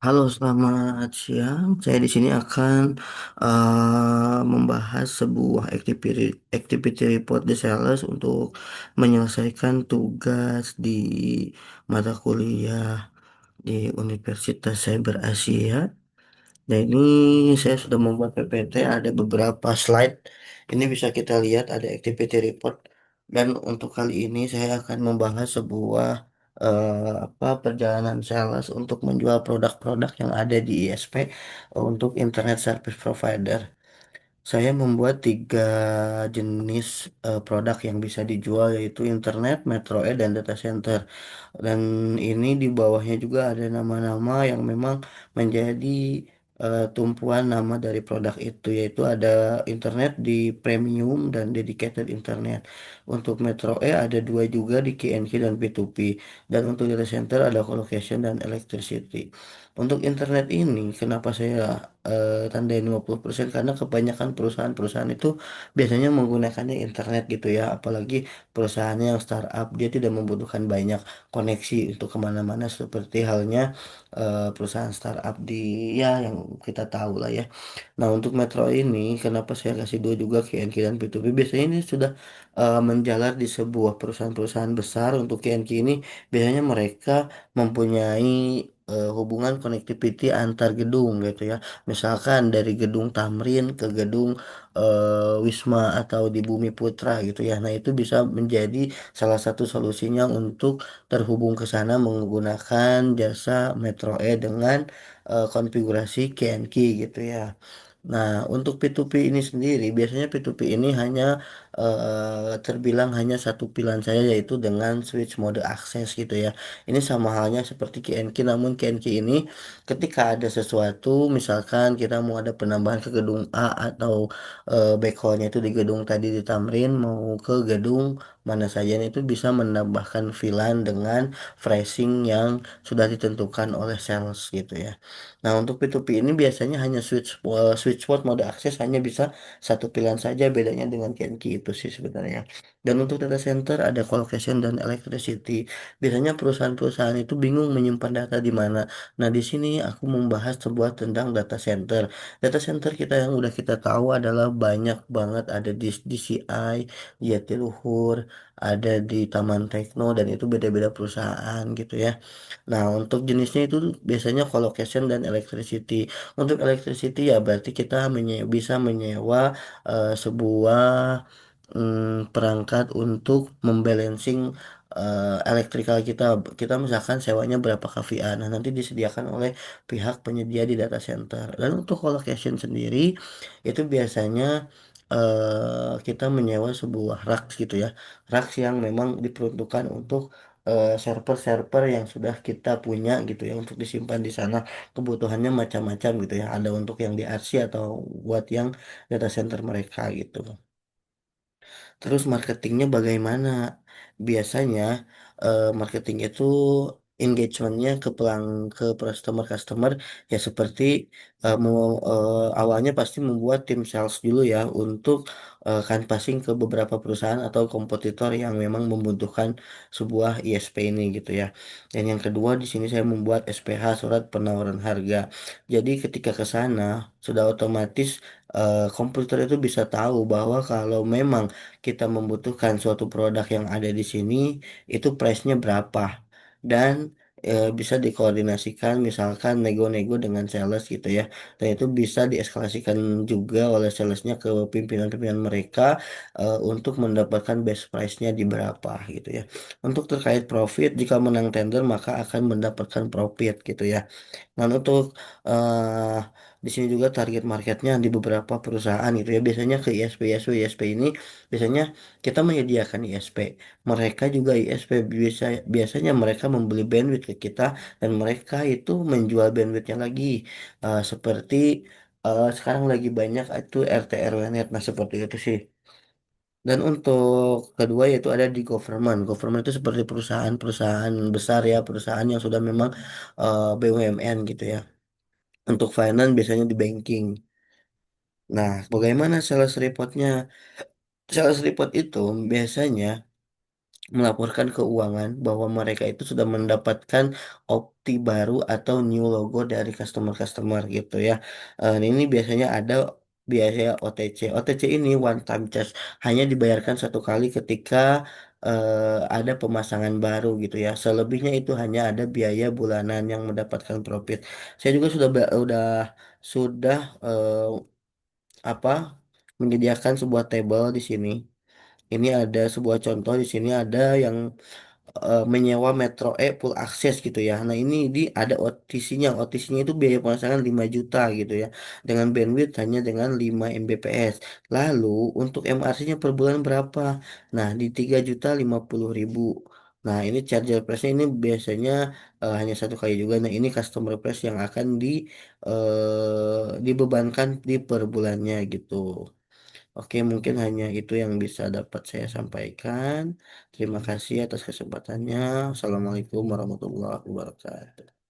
Halo, selamat siang. Saya di sini akan membahas sebuah activity report di sales untuk menyelesaikan tugas di mata kuliah di Universitas Cyber Asia. Nah, ini saya sudah membuat PPT, ada beberapa slide. Ini bisa kita lihat ada activity report. Dan untuk kali ini saya akan membahas sebuah perjalanan sales untuk menjual produk-produk yang ada di ISP untuk Internet Service Provider. Saya membuat tiga jenis produk yang bisa dijual yaitu internet, metro E, dan data center. Dan ini di bawahnya juga ada nama-nama yang memang menjadi tumpuan nama dari produk itu yaitu ada internet di premium dan dedicated internet. Untuk metro E ada dua juga di KNK dan P2P. Dan untuk data center ada colocation dan electricity. Untuk internet ini kenapa saya tandain 50%, karena kebanyakan perusahaan-perusahaan itu biasanya menggunakannya internet gitu ya, apalagi perusahaannya yang startup dia tidak membutuhkan banyak koneksi untuk kemana-mana seperti halnya perusahaan startup di ya yang kita tahu lah ya. Nah, untuk Metro ini kenapa saya kasih dua juga KNK dan P2P, biasanya ini sudah menjalar di sebuah perusahaan-perusahaan besar. Untuk KNK ini biasanya mereka mempunyai hubungan connectivity antar gedung gitu ya. Misalkan dari gedung Tamrin ke gedung Wisma atau di Bumi Putra gitu ya. Nah, itu bisa menjadi salah satu solusinya untuk terhubung ke sana menggunakan jasa Metro E dengan konfigurasi KNK gitu ya. Nah, untuk P2P ini sendiri, biasanya P2P ini hanya terbilang hanya satu pilihan saya yaitu dengan switch mode akses gitu ya. Ini sama halnya seperti KNK, namun KNK ini ketika ada sesuatu, misalkan kita mau ada penambahan ke gedung A atau backhaulnya itu di gedung tadi di Tamrin mau ke gedung mana saja, nah itu bisa menambahkan VLAN dengan phrasing yang sudah ditentukan oleh sales gitu ya. Nah, untuk P2P ini biasanya hanya switch port mode akses hanya bisa satu pilihan saja, bedanya dengan KNK itu sih sebenarnya. Dan untuk data center ada colocation dan electricity. Biasanya perusahaan-perusahaan itu bingung menyimpan data di mana. Nah, di sini aku membahas sebuah tentang data center. Data center kita yang udah kita tahu adalah banyak banget, ada di DCI, Jatiluhur, ada di Taman Tekno, dan itu beda-beda perusahaan gitu ya. Nah, untuk jenisnya itu biasanya colocation dan electricity. Untuk electricity ya berarti kita bisa menyewa sebuah perangkat untuk membalancing elektrikal kita. Kita misalkan sewanya berapa kVA. Nah, nanti disediakan oleh pihak penyedia di data center. Dan untuk colocation sendiri itu biasanya kita menyewa sebuah racks gitu ya. Racks yang memang diperuntukkan untuk server-server yang sudah kita punya gitu ya untuk disimpan di sana. Kebutuhannya macam-macam gitu ya. Ada untuk yang di RC atau buat yang data center mereka gitu. Terus marketingnya bagaimana? Biasanya marketing itu engagementnya ke customer-customer ya seperti awalnya pasti membuat tim sales dulu ya untuk canvassing ke beberapa perusahaan atau kompetitor yang memang membutuhkan sebuah ISP ini gitu ya. Dan yang kedua di sini saya membuat SPH, surat penawaran harga. Jadi ketika ke sana sudah otomatis komputer itu bisa tahu bahwa kalau memang kita membutuhkan suatu produk yang ada di sini, itu price-nya berapa. Dan bisa dikoordinasikan misalkan nego-nego dengan sales gitu ya. Dan itu bisa dieskalasikan juga oleh salesnya ke pimpinan-pimpinan mereka untuk mendapatkan best price-nya di berapa gitu ya. Untuk terkait profit, jika menang tender maka akan mendapatkan profit gitu ya. Dan untuk eh di sini juga target marketnya di beberapa perusahaan gitu ya. Biasanya ke ISP ini biasanya kita menyediakan ISP. Mereka juga ISP biasanya mereka membeli bandwidth ke kita dan mereka itu menjual bandwidthnya lagi. Seperti sekarang lagi banyak itu RT RW-net. Nah, seperti itu sih. Dan untuk kedua yaitu ada di government. Government itu seperti perusahaan-perusahaan besar ya, perusahaan yang sudah memang BUMN gitu ya. Untuk finance biasanya di banking. Nah, bagaimana sales reportnya? Sales report itu biasanya melaporkan keuangan bahwa mereka itu sudah mendapatkan opti baru atau new logo dari customer-customer gitu ya. Ini biasanya ada biaya OTC. OTC ini one time charge, hanya dibayarkan satu kali ketika ada pemasangan baru gitu ya. Selebihnya itu hanya ada biaya bulanan yang mendapatkan profit. Saya juga sudah apa menyediakan sebuah table di sini. Ini ada sebuah contoh di sini ada yang menyewa Metro full akses gitu ya. Nah, ini di ada OTC-nya. OTC-nya itu biaya pemasangan 5 juta gitu ya. Dengan bandwidth hanya dengan 5 Mbps. Lalu untuk MRC-nya per bulan berapa? Nah, di 3.050.000. Nah, ini charger price ini biasanya hanya satu kali juga. Nah, ini customer price yang akan dibebankan di per bulannya gitu. Oke, mungkin hanya itu yang bisa dapat saya sampaikan. Terima kasih atas kesempatannya. Assalamualaikum warahmatullahi wabarakatuh.